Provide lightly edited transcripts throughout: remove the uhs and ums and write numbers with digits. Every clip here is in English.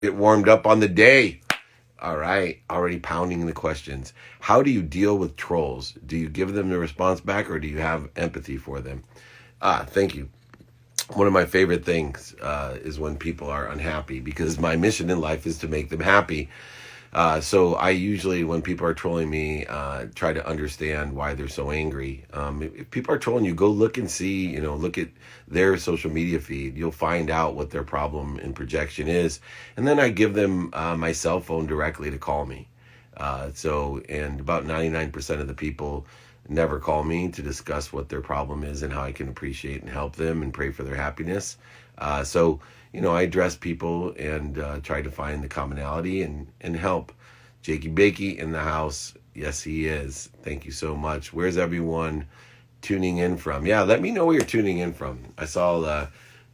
Get warmed up on the day. All right, already pounding the questions. How do you deal with trolls? Do you give them the response back or do you have empathy for them? Thank you. One of my favorite things is when people are unhappy because my mission in life is to make them happy. So I usually, when people are trolling me, try to understand why they're so angry. If people are trolling you, go look and see, look at their social media feed. You'll find out what their problem and projection is. And then I give them my cell phone directly to call me. And about 99% of the people never call me to discuss what their problem is and how I can appreciate and help them and pray for their happiness. I address people and try to find the commonality and help. Jakey Bakey in the house. Yes, he is. Thank you so much. Where's everyone tuning in from? Yeah, let me know where you're tuning in from. I saw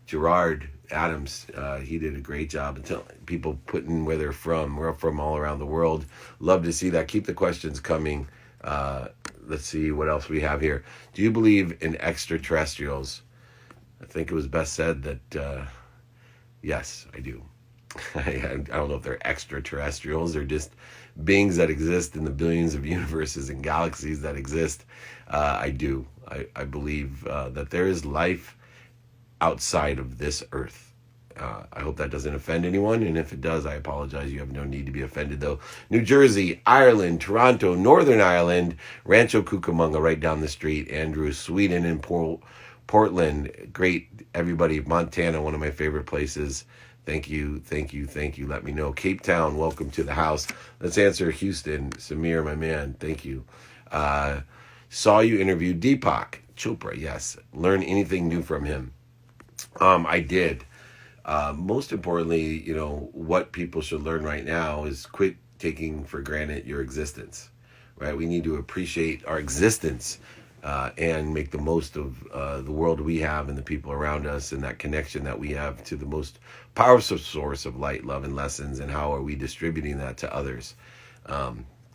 Gerard Adams. He did a great job of telling people putting where they're from. We're from all around the world. Love to see that. Keep the questions coming. Let's see what else we have here. Do you believe in extraterrestrials? I think it was best said that, yes, I do. I don't know if they're extraterrestrials. They're just beings that exist in the billions of universes and galaxies that exist. I do. I believe that there is life outside of this earth. I hope that doesn't offend anyone, and if it does, I apologize. You have no need to be offended, though. New Jersey, Ireland, Toronto, Northern Ireland, Rancho Cucamonga right down the street, Andrew, Sweden, and Portland. Great, everybody. Montana, one of my favorite places. Thank you. Let me know. Cape Town, welcome to the house. Let's answer Houston. Samir, my man, thank you. Saw you interview Deepak Chopra, yes. Learn anything new from him? I did. Most importantly, what people should learn right now is quit taking for granted your existence, right? We need to appreciate our existence and make the most of the world we have and the people around us and that connection that we have to the most powerful source of light, love, and lessons, and how are we distributing that to others.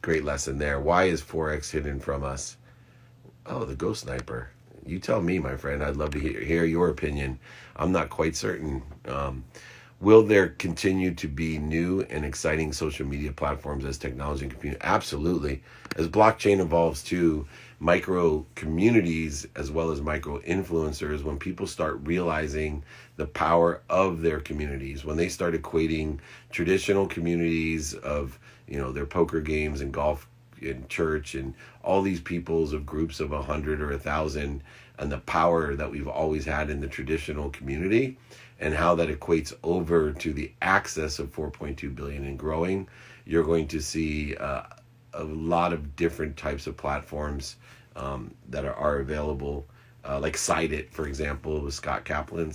Great lesson there. Why is Forex hidden from us? Oh, the ghost sniper. You tell me, my friend. I'd love to hear your opinion. I'm not quite certain. Will there continue to be new and exciting social media platforms as technology and computing? Absolutely. As blockchain evolves too, micro communities as well as micro influencers, when people start realizing the power of their communities, when they start equating traditional communities of, their poker games and golf in church and all these peoples of groups of 100 or 1,000 and the power that we've always had in the traditional community and how that equates over to the access of 4.2 billion and growing, you're going to see a lot of different types of platforms that are available, like Cite It, for example, with Scott Kaplan.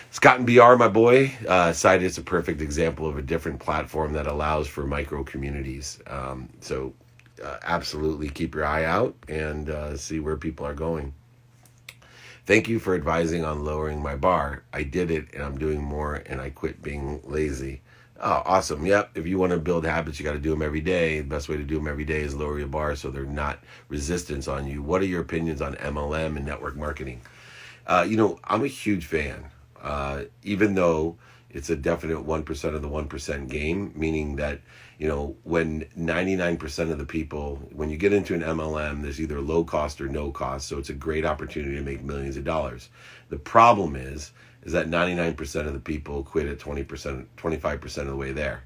Scott and BR, my boy. Cite It's a perfect example of a different platform that allows for micro communities. Absolutely keep your eye out and see where people are going. Thank you for advising on lowering my bar. I did it and I'm doing more and I quit being lazy. Oh, awesome. Yep. If you want to build habits, you got to do them every day. The best way to do them every day is lower your bar so they're not resistance on you. What are your opinions on MLM and network marketing? I'm a huge fan. Even though it's a definite 1% of the 1% game, meaning that, when 99% of the people, when you get into an MLM, there's either low cost or no cost. So it's a great opportunity to make millions of dollars. The problem is that 99% of the people quit at 20%, 25% of the way there.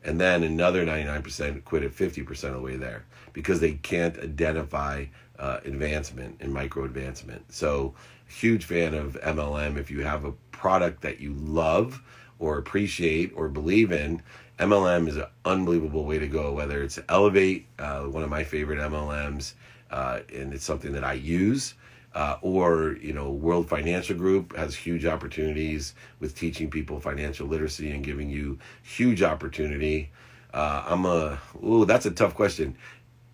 And then another 99% quit at 50% of the way there because they can't identify advancement and micro advancement. So huge fan of MLM. If you have a product that you love or appreciate or believe in, MLM is an unbelievable way to go, whether it's Elevate, one of my favorite MLMs, and it's something that I use, or World Financial Group has huge opportunities with teaching people financial literacy and giving you huge opportunity. That's a tough question.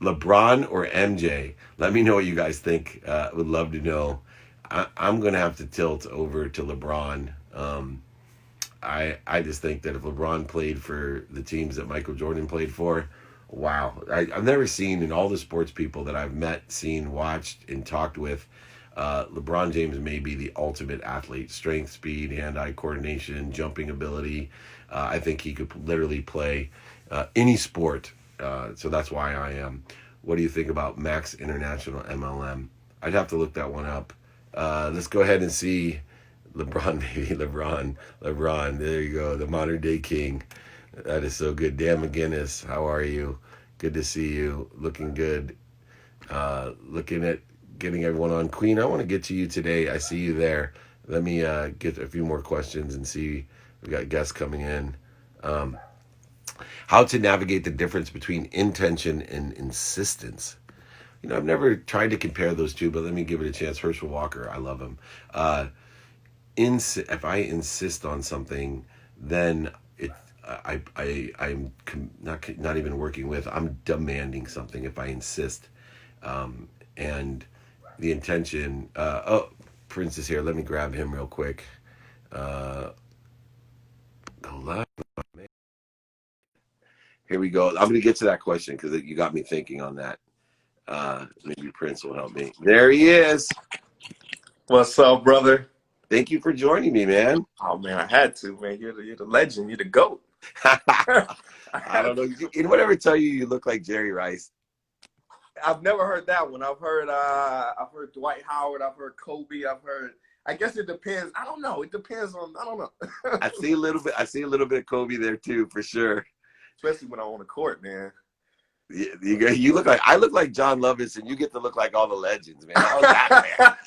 LeBron or MJ? Let me know what you guys think. Would love to know. I'm going to have to tilt over to LeBron. I just think that if LeBron played for the teams that Michael Jordan played for, wow. I've never seen in all the sports people that I've met, seen, watched, and talked with, LeBron James may be the ultimate athlete: strength, speed, hand-eye coordination, jumping ability. I think he could literally play any sport. So that's why I am. What do you think about Max International MLM? I'd have to look that one up. Let's go ahead and see LeBron, baby, LeBron. There you go, the modern day king. That is so good. Dan McGinnis, how are you? Good to see you. Looking good. Looking at getting everyone on. Queen, I want to get to you today. I see you there. Let me get a few more questions and see. We got guests coming in. How to navigate the difference between intention and insistence. I've never tried to compare those two, but let me give it a chance. Herschel Walker, I love him. If I insist on something, then I'm not even working with. I'm demanding something if I insist, and the intention. Prince is here. Let me grab him real quick. Here we go. I'm going to get to that question because you got me thinking on that. Maybe Prince will help me. There he is. What's up, brother? Thank you for joining me, man. Oh man, I had to, man. You're the legend. You're the GOAT. I don't know. Anyone ever tell you look like Jerry Rice? I've never heard that one. I've heard Dwight Howard. I've heard Kobe. I guess it depends. I don't know. It depends on. I don't know. I see a little bit of Kobe there too, for sure. Especially when I'm on the court, man. You look like I look like John Lovitz, and you get to look like all the legends, man. How's that,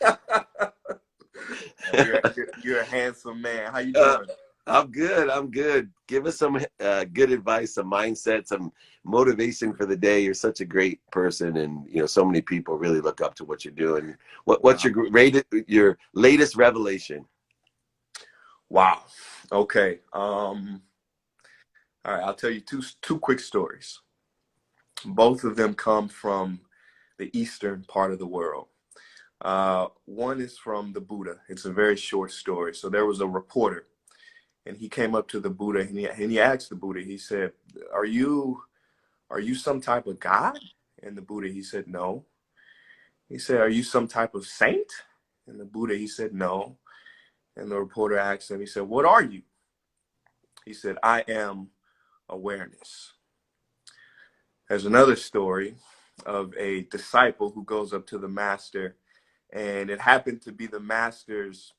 man? You're a handsome man. How you doing? I'm good. Give us some good advice, some mindset, some motivation for the day. You're such a great person, and so many people really look up to what you're doing. What's your latest revelation? Wow. Okay. All right. I'll tell you two quick stories. Both of them come from the eastern part of the world. One is from the Buddha. It's a very short story. So there was a reporter, and he came up to the Buddha, and he asked the Buddha, he said, are you some type of God? And the Buddha, he said, no. He said, are you some type of saint? And the Buddha, he said, no. And the reporter asked him, he said, what are you? He said, I am awareness. There's another story of a disciple who goes up to the master, and it happened to be the master's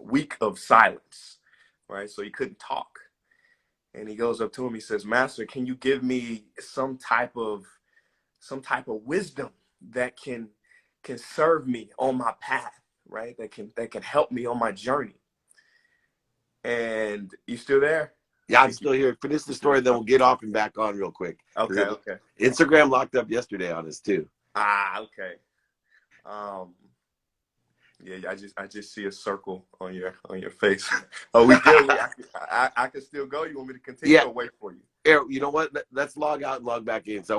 week of silence, right? So he couldn't talk. And he goes up to him, he says, Master, can you give me some type of wisdom that can serve me on my path, right? That can help me on my journey. And you still there? Yeah, I'm still here. Finish the story, then we'll get off and back on real quick. Okay. Instagram locked up yesterday on us too. Okay. Yeah, I just see a circle on your face. Oh, we good? I can still go. You want me to continue or wait for you? Here, you know what? Let's log out and log back in. So